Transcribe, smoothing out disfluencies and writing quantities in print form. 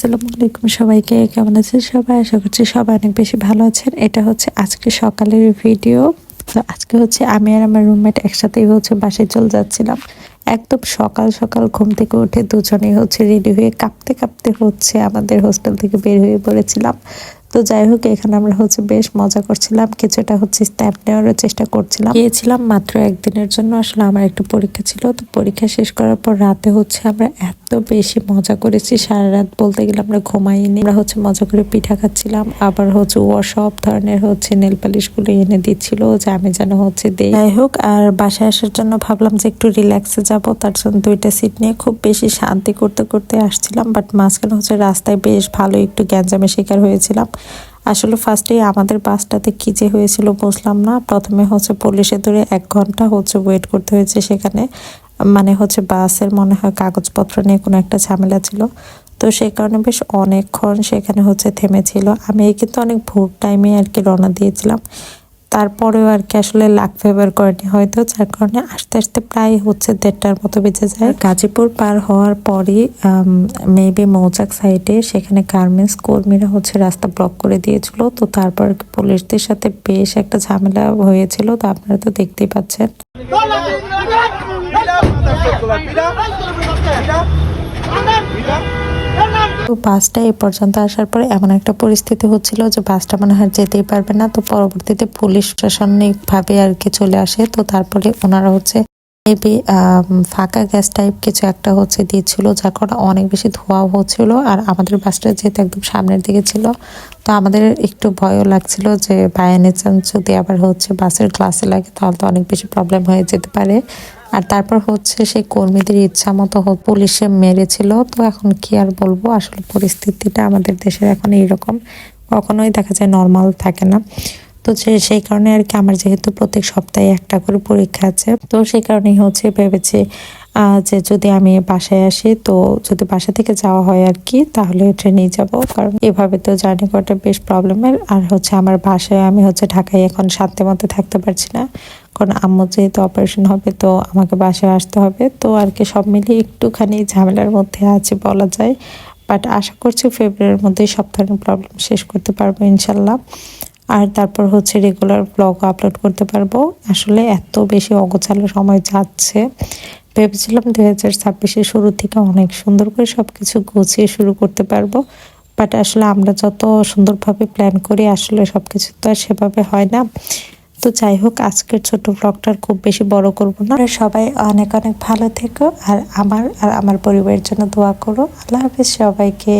আসসালামু আলাইকুম সবাইকে, কেমন আছেন সবাই? আশা করছি সবাই অনেক বেশি ভালো আছেন। এটা হচ্ছে আজকে সকালের ভিডিও। তো আজকে হচ্ছে আমি আর আমার রুমমেট একসাথেই হচ্ছে বাসায় চলে যাচ্ছিলাম। একদম সকাল সকাল ঘুম থেকে উঠে দুজনেই হচ্ছে রেডি হয়ে কাঁপতে কাঁপতে হচ্ছে আমাদের হোস্টেল থেকে বের হয়ে পড়েছিলাম। তো যাই হোক, এখানে আমরা হচ্ছে বেশ মজা করছিলাম, কিছুটা হচ্ছে স্ন্যাপ নেওয়ারও চেষ্টা করছিলাম। গিয়েছিলাম মাত্র একদিনের জন্য, আসলে আমার একটু পরীক্ষা ছিল। তো পরীক্ষা শেষ করার পর রাতে হচ্ছে আমরা এত বেশি মজা করেছি, সারা রাত বলতে গেলে আমরা ঘুমাইনি। আমরা হচ্ছে মজা করে পিঠা খাচ্ছিলাম, আবার হচ্ছে ও সব ধরনের হচ্ছে নেল পালিশ গুলো এনে দিচ্ছিল যে আমি যেন হচ্ছে দেই। যাই হোক, আর বাসায় আসার জন্য ভাবলাম যে একটু রিল্যাক্সে যাব, তার জন্য দুইটা সিট নিয়ে খুব বেশি শান্তি করতে করতে আসছিলাম। বাট মাঝখানে হচ্ছে রাস্তায় বেশ ভালো একটু গ্যাঞ্জামের শিকার হয়েছিলাম। আসলে ফার্স্টে আমাদের বাসটাতে কি যে হয়েছিল বুঝলাম না। প্রথমে হচ্ছে পুলিশে ধরে 1 ঘন্টা হচ্ছে ওয়েট করতে হয়েছে সেখানে, মানে হচ্ছে বাসের মনে হয় কাগজপত্র নিয়ে কোনো একটা ঝামেলা ছিল। তো সেই কারণে বেশ অনেকক্ষণ সেখানে হচ্ছে থেমেছিল। আমি কিন্তু অনেক ভোর টাইমে আর কি রওনা দিয়েছিলাম, তারপরেও আর কি আসলে লাক ফেভার করেনি হয়তো, যার কারণে আস্তে আস্তে প্রায় হচ্ছে 1:30টার মতো বেজে যায়। গাজীপুর পার হওয়ার পরই মেবি মৌচাক সাইডে সেখানে গার্মেন্টস কর্মীরা হচ্ছে রাস্তা ব্লক করে দিয়েছিল। তো তারপর পুলিশদের সাথে বেশ একটা ঝামেলা হয়েছিল, তো আপনারা তো দেখতেই পাচ্ছেন। তো বাসটা এ পর্যন্ত আসার পরে এমন একটা পরিস্থিতি হচ্ছিল যে বাসটা মনে হয় যেতেই পারবে না। তো পরবর্তীতে পুলিশ প্রশাসনিক ভাবে আর কি চলে আসে। তো তারপরে ওনারা হচ্ছে মেবি ফাঁকা গ্যাস টাইপ কিছু একটা হচ্ছে দিচ্ছিল, যার কারণে অনেক বেশি ধোঁয়া হচ্ছিল। আর আমাদের বাসটা যেহেতু একদম সামনের দিকে ছিল, তো আমাদের একটু ভয়ও লাগছিল যে বাই এনি চান্স যদি আবার হচ্ছে বাসের ক্লাসে লাগে তাহলে তো অনেক বেশি প্রবলেম হয়ে যেতে পারে। আর তারপর হচ্ছে সেই কর্মীদের ইচ্ছা মতো পুলিশে মেরেছিল। তো এখন কি আর বলবো, আসলে পরিস্থিতিটা আমাদের দেশের এখন এইরকম, কখনোই দেখা যায় নর্মাল থাকে না। তো সেই কারণে আর কি আমার যেহেতু প্রত্যেক সপ্তাহে একটা করে পরীক্ষা আছে, তো সেই কারণেই হচ্ছে ভেবেছি যে যদি আমি বাসায় আসি, তো যদি বাসা থেকে যাওয়া হয় আর কি, তাহলে ট্রেনেই যাব। কারণ এভাবে তো জার্নি করাটা বেশ প্রবলেমের। আর হচ্ছে আমার বাসায় আমি হচ্ছে ঢাকায় এখন শান্তি মতো থাকতে পারছি না, কারণ আম্মু যেহেতু অপারেশন হবে তো আমাকে বাসায় আসতে হবে। তো আর কি সব মিলিয়ে একটুখানি ঝামেলার মধ্যে আছে বলা যায়। বাট আশা করছি ফেব্রুয়ারির মধ্যেই সব ধরনের প্রবলেম শেষ করতে পারবো ইনশাল্লাহ। আর তারপর হচ্ছে রেগুলার ব্লগ আপলোড করতে পারবো। আসলে এত বেশি অগোছালো সময় যাচ্ছে, ভেবেছিলাম 2026-এর শুরু থেকে অনেক সুন্দর করে সবকিছু গুছিয়ে শুরু করতে পারবো। বাট আসলে আমরা যত সুন্দরভাবে প্ল্যান করি আসলে সবকিছু তো আর সেভাবে হয় না। তো যাই হোক, আজকের ছোট ব্লগটা খুব বেশি বড় করব না। সবাই অনেক অনেক ভালো থেকো, আর আমার পরিবারের জন্য দোয়া করো। আল্লাহ হাফেজ সবাইকে।